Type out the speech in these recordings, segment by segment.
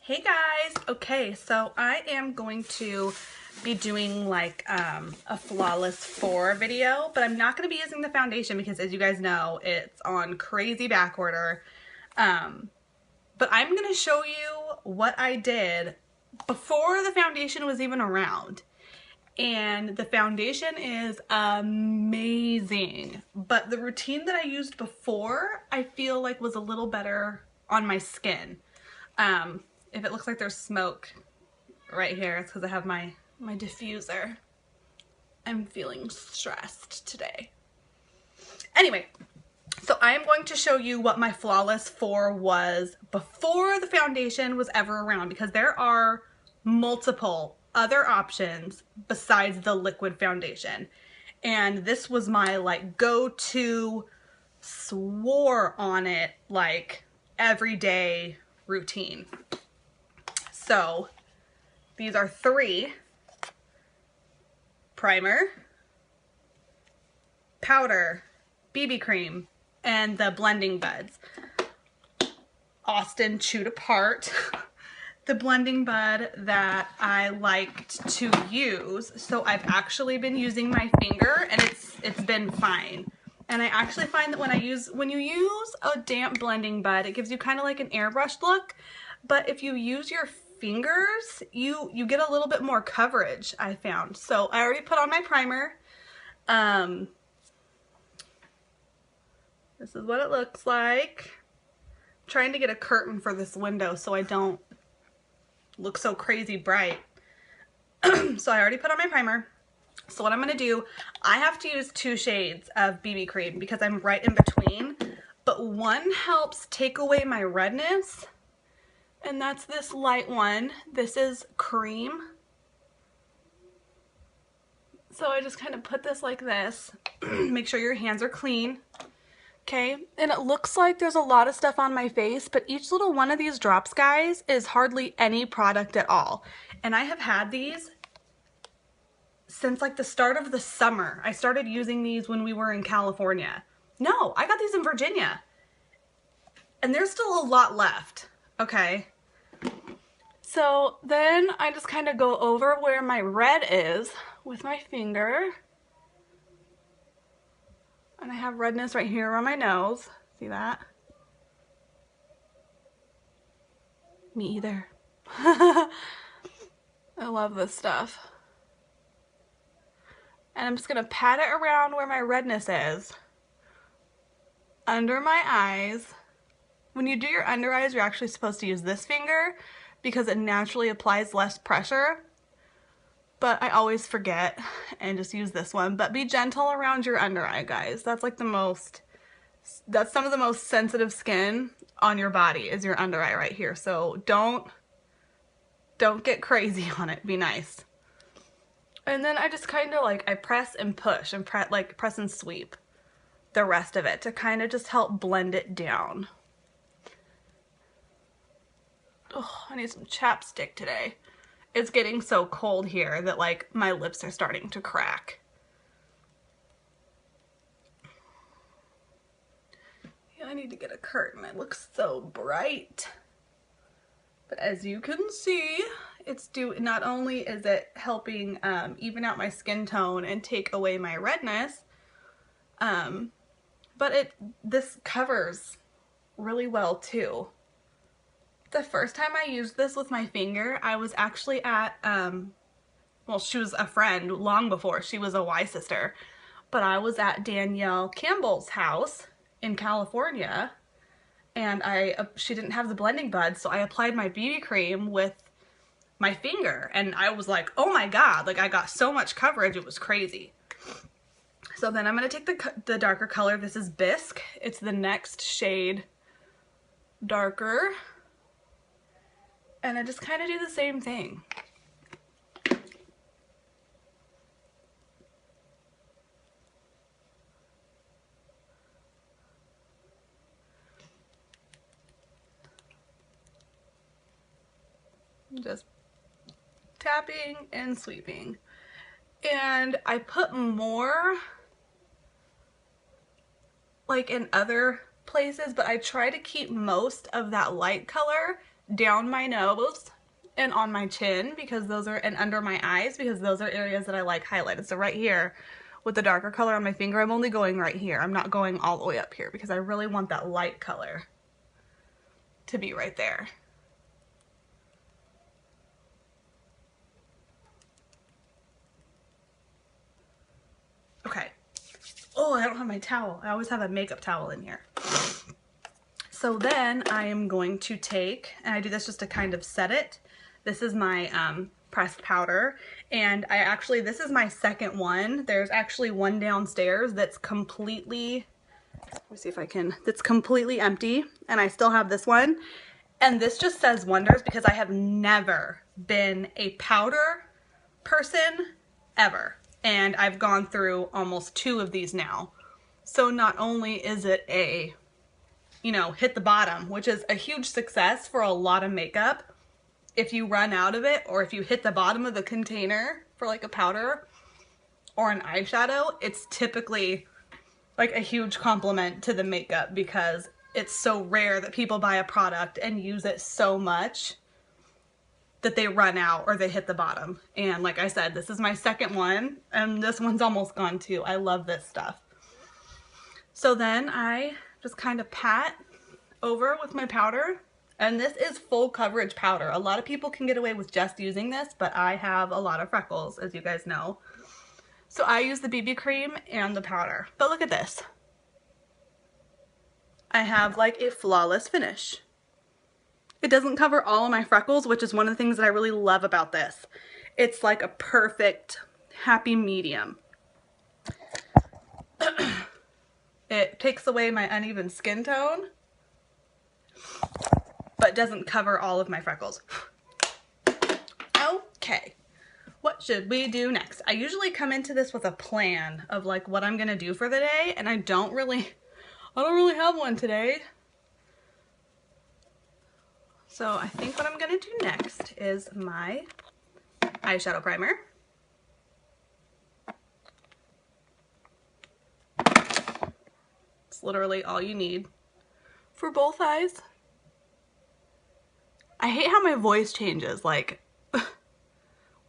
Hey guys! Okay, so I am going to be doing like a Flawless 4 video, but I'm not going to be using the foundation because as you guys know, it's on crazy back order. But I'm going to show you what I did before the foundation was even around. And the foundation is amazing, but the routine that I used before I feel like was a little better on my skin. If it looks like there's smoke right here, it's because I have my diffuser. I'm feeling stressed today. Anyway, so I am going to show you what my Flawless 4 was before the foundation was ever around, because there are multiple other options besides the liquid foundation. And this was my like go-to, swore on it like everyday routine. So these are 3: primer, powder, BB cream, and the blending buds. Austin chewed apart the blending bud that I liked to use, so I've actually been using my finger and it's been fine. And I actually find that when you use a damp blending bud, it gives you kind of like an airbrushed look, but if you use your fingers, you get a little bit more coverage, I found. So I already put on my primer. This is what it looks like. I'm trying to get a curtain for this window so I don't look so crazy bright. So I already put on my primer. So what I'm going to do, I have to use 2 shades of BB cream because I'm right in between, but one helps take away my redness, and that's this light one. This is cream. So I just kind of put this like this. Make sure your hands are clean. Okay, and it looks like there's a lot of stuff on my face, but each little one of these drops, guys, is hardly any product at all. And I have had these since like the start of the summer. I started using these when we were in California. No, I got these in Virginia. And there's still a lot left, okay? So then I just kind of go over where my red is with my finger. And I have redness right here on my nose. See that? Me either. I love this stuff. And I'm just going to pat it around where my redness is. Under my eyes. When you do your under eyes, you're actually supposed to use this finger because it naturally applies less pressure. But I always forget and just use this one. But be gentle around your under eye, guys. That's like that's some of the most sensitive skin on your body is your under eye right here. So don't get crazy on it. Be nice. And then I just kind of like, I press and push and press and sweep the rest of it to kind of just help blend it down. Oh, I need some chapstick today. It's getting so cold here that like my lips are starting to crack. Yeah, I need to get a curtain. It looks so bright. But as you can see, not only is it helping even out my skin tone and take away my redness, but this covers really well too. The first time I used this with my finger, I was actually at, well, she was a friend long before she was a Y sister, but I was at Danielle Campbell's house in California, and she didn't have the blending bud, so I applied my BB cream with my finger, and I was like, oh my god, like I got so much coverage, it was crazy. So then I'm going to take the darker color. This is Bisque. It's the next shade darker. And I just kind of do the same thing. Just tapping and sweeping. And I put more like in other places, but I try to keep most of that light color down my nose and on my chin because those are, and under my eyes because those are areas that I like highlighted. So right here with the darker color on my finger, I'm only going right here. I'm not going all the way up here because I really want that light color to be right there. Okay. Oh, I don't have my towel. I always have a makeup towel in here. So then I am going to take, and I do this just to kind of set it. This is my pressed powder, and this is my second one. There's actually one downstairs that's completely, let me see if I can, that's completely empty, and I still have this one. And this just says wonders because I have never been a powder person ever. And I've gone through almost 2 of these now. So not only is it a, you know, hit the bottom, which is a huge success for a lot of makeup. If you run out of it, or if you hit the bottom of the container for like a powder or an eyeshadow, it's typically like a huge compliment to the makeup because it's so rare that people buy a product and use it so much that they run out or they hit the bottom. And like I said, this is my second one and this one's almost gone too. I love this stuff. So then I just kind of pat over with my powder, and this is full coverage powder. A lot of people can get away with just using this, but I have a lot of freckles, as you guys know. So I use the BB cream and the powder. But look at this. I have like a flawless finish. It doesn't cover all of my freckles, which is one of the things that I really love about this. It's like a perfect happy medium. It takes away my uneven skin tone, but doesn't cover all of my freckles. Okay, what should we do next? I usually come into this with a plan of like what I'm gonna do for the day, and I don't really have one today. So I think what I'm gonna do next is my eyeshadow primer. It's literally all you need for both eyes. I hate how my voice changes, like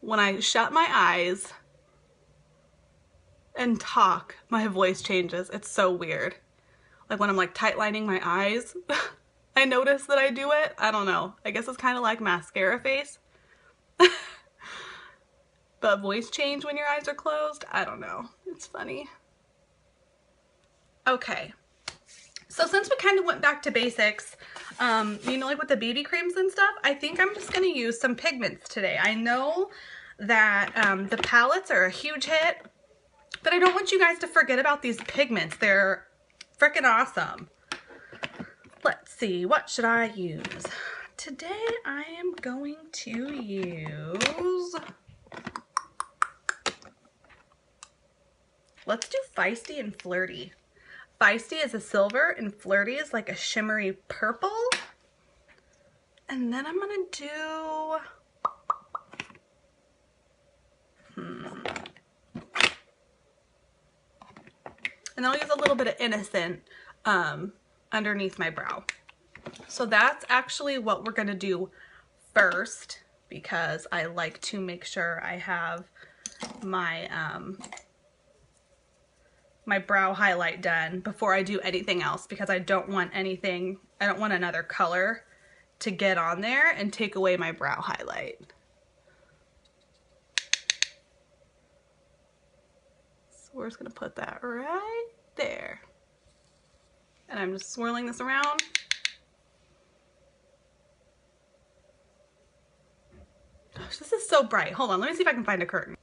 when I shut my eyes and talk, my voice changes. It's so weird. Like when I'm like tight lining my eyes, I notice that I do it. I don't know. I guess it's kind of like mascara face. But voice change when your eyes are closed? I don't know. It's funny. Okay. So since we kind of went back to basics, you know, like with the BB creams and stuff, I think I'm just going to use some pigments today. I know that the palettes are a huge hit, but I don't want you guys to forget about these pigments. They're freaking awesome. Let's see, what should I use? Today I am going to use, let's do Feisty and Flirty. Feisty is a silver and Flirty is like a shimmery purple. And then I'm gonna do, and I'll use a little bit of Innocent underneath my brow. So that's actually what we're gonna do first because I like to make sure I have my my brow highlight done before I do anything else because I don't want anything, I don't want another color to get on there and take away my brow highlight. So we're just gonna put that right there. And I'm just swirling this around. Gosh, this is so bright. Hold on, let me see if I can find a curtain.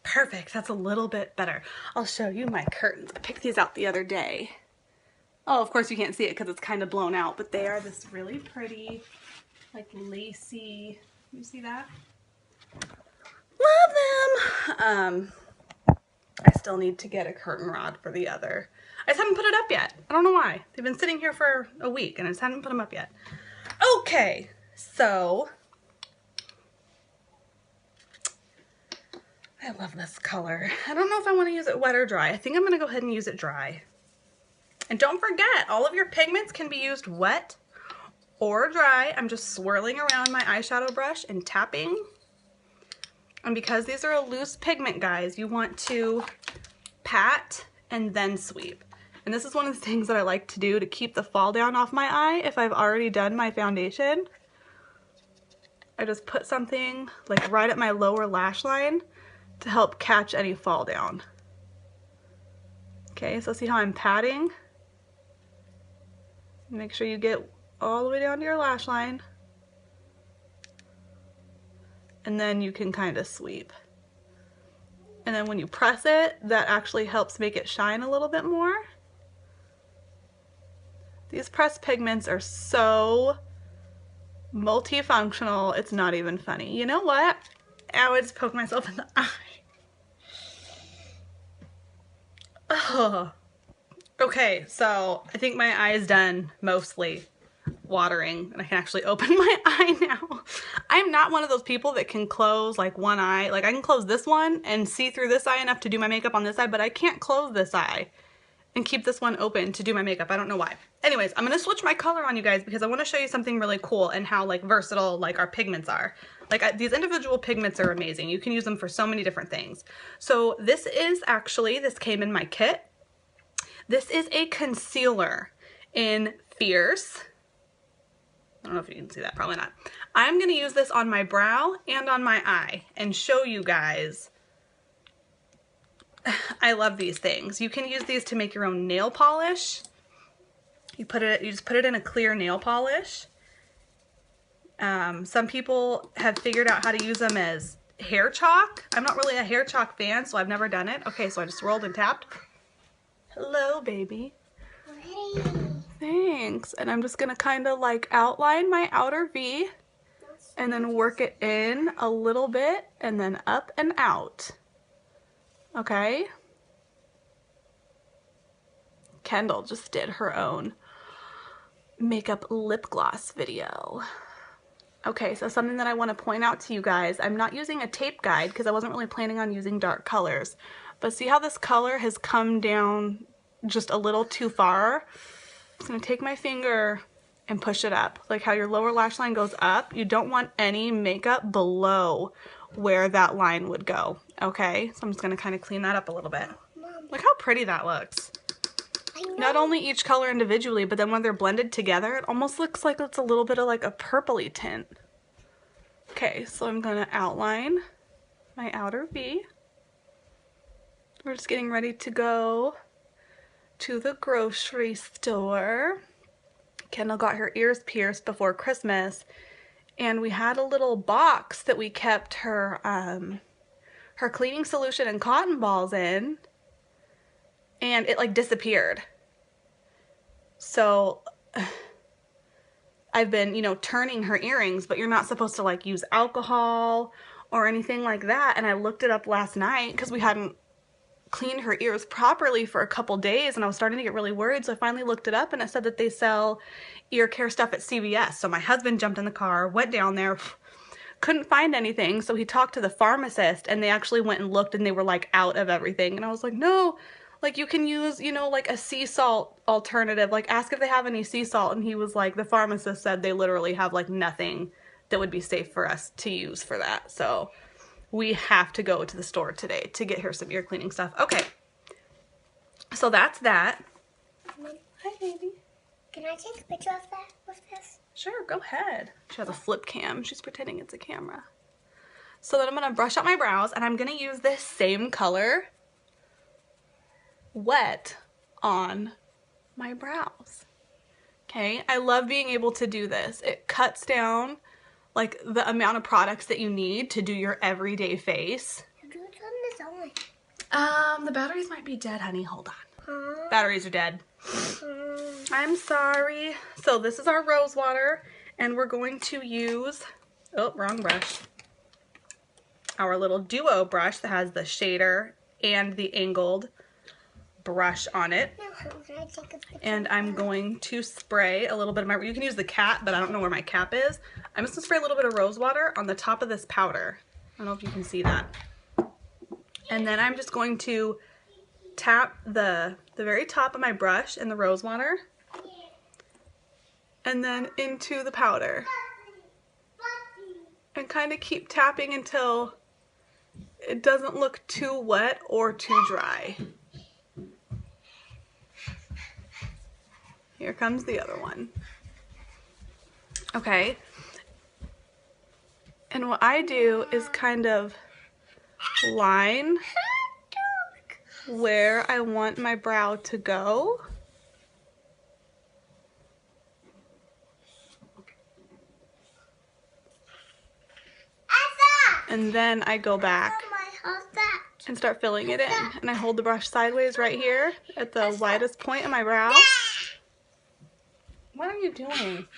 Perfect, that's a little bit better. I'll show you my curtains. I picked these out the other day. Oh, of course you can't see it because it's kind of blown out, but they are this really pretty, like lacy, you see that? Love them! I still need to get a curtain rod for the other. I just haven't put it up yet. I don't know why. They've been sitting here for a week and I just haven't put them up yet. Okay, so I love this color. I don't know if I want to use it wet or dry. I think I'm going to go ahead and use it dry. And don't forget, all of your pigments can be used wet or dry, I'm just swirling around my eyeshadow brush and tapping. And because these are a loose pigment, guys, you want to pat and then sweep. And this is one of the things that I like to do to keep the fall down off my eye if I've already done my foundation. I just put something like right at my lower lash line to help catch any fall down. Okay, so see how I'm patting? Make sure you get all the way down to your lash line. And then you can kind of sweep. And then when you press it, that actually helps make it shine a little bit more. These pressed pigments are so multifunctional, it's not even funny. You know what? I would just poke myself in the eye. Ugh. Okay, so I think my eye is done mostly watering and I can actually open my eye now. I'm not one of those people that can close like one eye. Like I can close this one and see through this eye enough to do my makeup on this eye, but I can't close this eye and keep this one open to do my makeup. I don't know why. Anyways, I'm gonna switch my color on you guys because I want to show you something really cool and how like versatile like our pigments are. Like these individual pigments are amazing. You can use them for so many different things. So this came in my kit. This is a concealer in Fierce. I don't know if you can see that, probably not. I'm gonna use this on my brow and on my eye and show you guys. I love these things. You can use these to make your own nail polish. You just put it in a clear nail polish. Some people have figured out how to use them as hair chalk. I'm not really a hair chalk fan, so I've never done it. Okay, so I just rolled and tapped. Hello, baby. Hey. Thanks. And I'm just gonna kind of like outline my outer V and then work it in a little bit and then up and out. Okay? Kendall just did her own makeup lip gloss video. Okay, so something that I want to point out to you guys, I'm not using a tape guide because I wasn't really planning on using dark colors. But see how this color has come down just a little too far? I'm just going to take my finger and push it up. Like how your lower lash line goes up, you don't want any makeup below where that line would go. Okay, so I'm just going to kind of clean that up a little bit. Mom, Look how pretty that looks. I know. Not only each color individually, but then when they're blended together, it almost looks like it's a little bit of like a purpley tint. Okay, so I'm going to outline my outer V. We're just getting ready to go to the grocery store. Kendall got her ears pierced before Christmas, and we had a little box that we kept her her cleaning solution and cotton balls in, and it like disappeared. So I've been, you know, turning her earrings, but you're not supposed to like use alcohol or anything like that. And I looked it up last night because we hadn't cleaned her ears properly for a couple days and I was starting to get really worried. So I finally looked it up and it said that they sell ear care stuff at CVS. So my husband jumped in the car, went down there, couldn't find anything. So he talked to the pharmacist and they actually went and looked and they were like out of everything. And I was like, no, like you can use, you know, like a sea salt alternative. Like ask if they have any sea salt. And he was like, the pharmacist said they literally have like nothing that would be safe for us to use for that. So we have to go to the store today to get her some ear cleaning stuff. Okay, so that's that. Mom, Hi, baby. can I take a picture of that with this? Sure, go ahead. She has a flip cam. She's pretending it's a camera. So then I'm going to brush out my brows, and I'm going to use this same color wet on my brows. Okay, I love being able to do this. It cuts down like the amount of products that you need to do your everyday face. You do turn this on. The batteries might be dead, honey. Hold on. Huh? Batteries are dead. I'm sorry. So this is our rose water, and we're going to use, oh, wrong brush, our little duo brush that has the shader and the angled brush on it. Now, can I take a picture? And I'm going to spray a little bit of my, you can use the cap, but I don't know where my cap is. I'm just gonna spray a little bit of rose water on the top of this powder. I don't know if you can see that. And then I'm just going to tap the very top of my brush in the rose water. and then into the powder. And kind of keep tapping until it doesn't look too wet or too dry. Here comes the other one. Okay. And what I do is kind of line where I want my brow to go. And then I go back and start filling it in. And I hold the brush sideways right here at the widest point of my brow. What are you doing?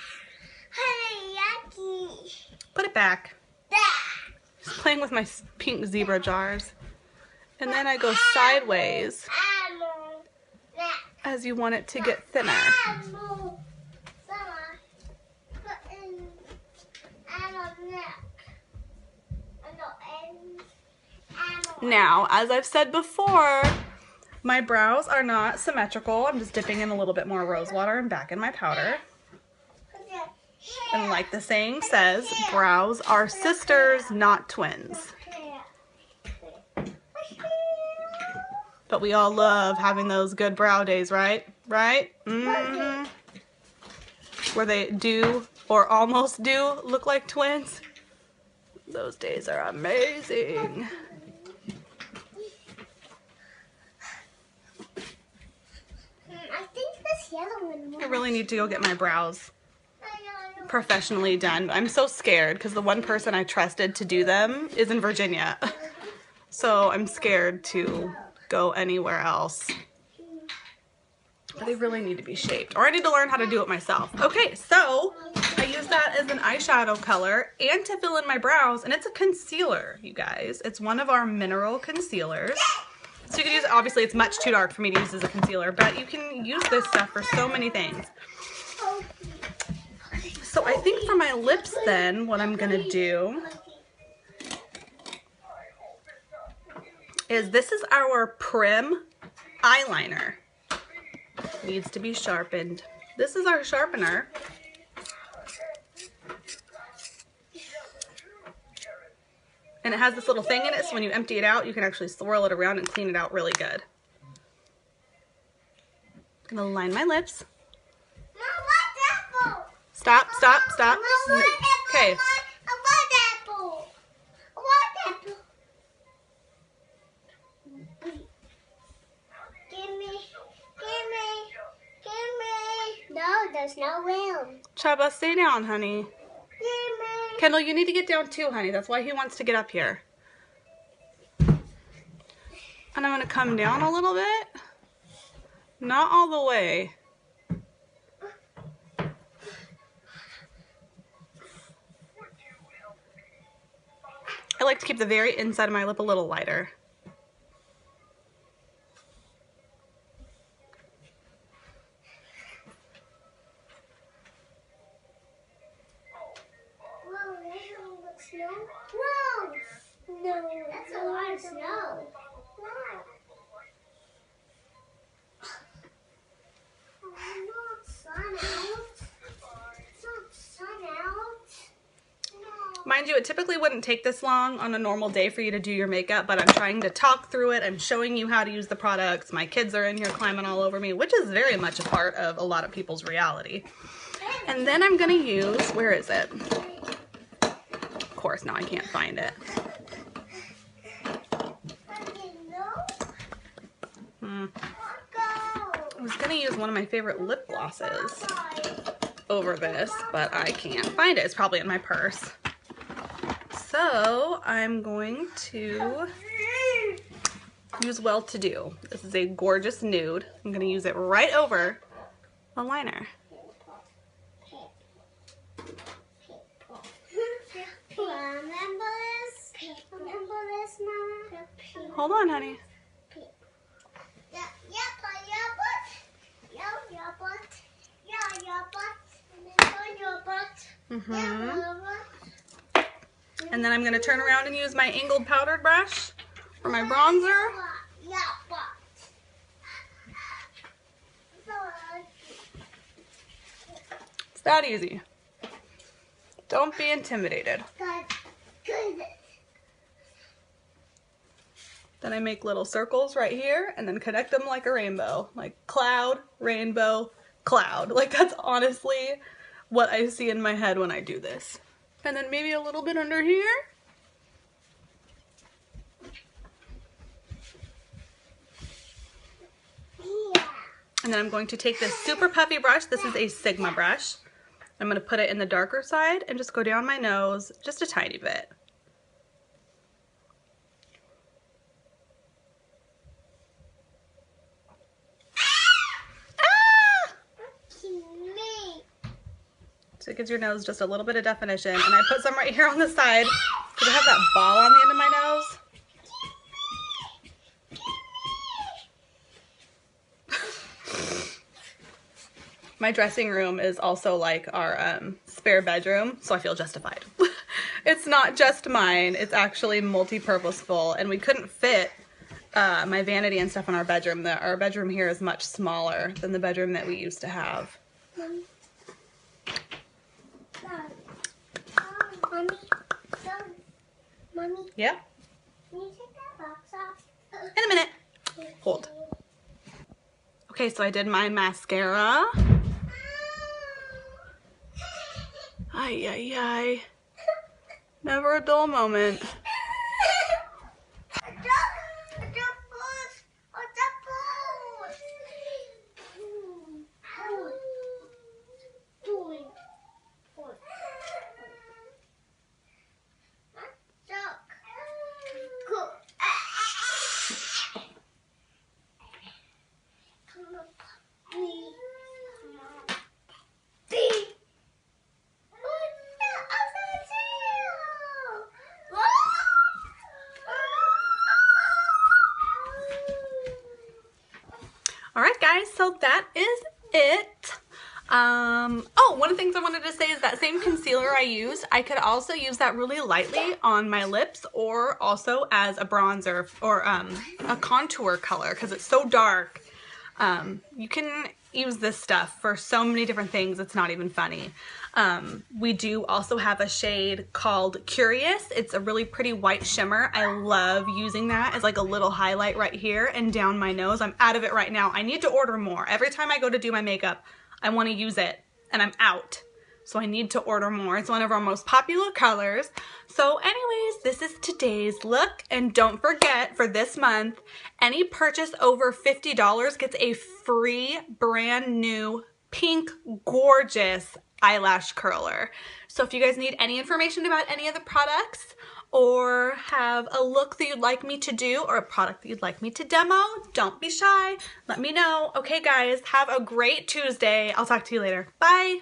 Put it back. Just playing with my pink zebra jars. And then I go sideways as you want it to get thinner. Now, as I've said before, my brows are not symmetrical. I'm just dipping in a little bit more rose water and back in my powder. And like the saying says, brows are sisters, not twins. But we all love having those good brow days, right? Right? Mm-hmm. Where they do or almost do look like twins. Those days are amazing. I really need to go get my brows professionally done. I'm so scared because the one person I trusted to do them is in Virginia. So I'm scared to go anywhere else. But they really need to be shaped. Or I need to learn how to do it myself. Okay, so I use that as an eyeshadow color and to fill in my brows. And it's a concealer, you guys. It's one of our mineral concealers. So you can use it, obviously it's much too dark for me to use as a concealer, but you can use this stuff for so many things. So I think for my lips then, what I'm gonna do is this is our Prim eyeliner. Needs to be sharpened. This is our sharpener. And it has this little thing in it, so when you empty it out, you can actually swirl it around and clean it out really good. I'm gonna line my lips. Stop, stop, stop. Okay. No, there's no room. Chubba, stay down, honey. Kendall, you need to get down too, honey. That's why he wants to get up here. And I'm going to come down a little bit. Not all the way. I like to keep the very inside of my lip a little lighter. Snow? Whoa! No, that's a lot of snow. Wow. Oh, not sun out. It's not sun out. No. Mind you, it typically wouldn't take this long on a normal day for you to do your makeup, but I'm trying to talk through it. I'm showing you how to use the products. My kids are in here climbing all over me, which is very much a part of a lot of people's reality. And then I'm going to use, where is it? Of course, now I can't find it. I was going to use one of my favorite lip glosses over this, but I can't find it. It's probably in my purse. So I'm going to use Well To Do. This is a gorgeous nude. I'm going to use it right over the liner. Remember this? Remember this, Mama? Hold on, honey. And then I'm going to turn around and use my angled powdered brush for my bronzer. It's that easy. Don't be intimidated. Good. Then I make little circles right here and then connect them like a rainbow. Like cloud, rainbow, cloud. Like that's honestly what I see in my head when I do this. And then maybe a little bit under here. Yeah. And then I'm going to take this super puffy brush. This is a Sigma brush. I'm going to put it in the darker side and just go down my nose just a tiny bit. So it gives your nose just a little bit of definition. And I put some right here on the side because I have that ball on the end of my nose. My dressing room is also like our spare bedroom, so I feel justified. It's not just mine, it's actually multi-purposeful, and we couldn't fit my vanity and stuff in our bedroom. Our bedroom here is much smaller than the bedroom that we used to have. Mommy, Yeah? can you take that box off? In a minute. Hold. Okay, so I did my mascara. Ay, ay, ay. Never a dull moment. Alright guys, so that is it. Oh, one of the things I wanted to say is that same concealer I used, I could also use that really lightly on my lips or also as a bronzer or a contour color because it's so dark. You can use this stuff for so many different things, it's not even funny. We do also have a shade called Curious. It's a really pretty white shimmer. I love using that as like a little highlight right here and down my nose. I'm out of it right now. I need to order more. Every time I go to do my makeup, I want to use it and I'm out. So I need to order more. It's one of our most popular colors. So anyways, this is today's look. And don't forget, for this month, any purchase over $50 gets a free brand new pink gorgeous eyelash curler. So if you guys need any information about any of the products or have a look that you'd like me to do or a product that you'd like me to demo, don't be shy. Let me know. Okay guys, have a great Tuesday. I'll talk to you later. Bye.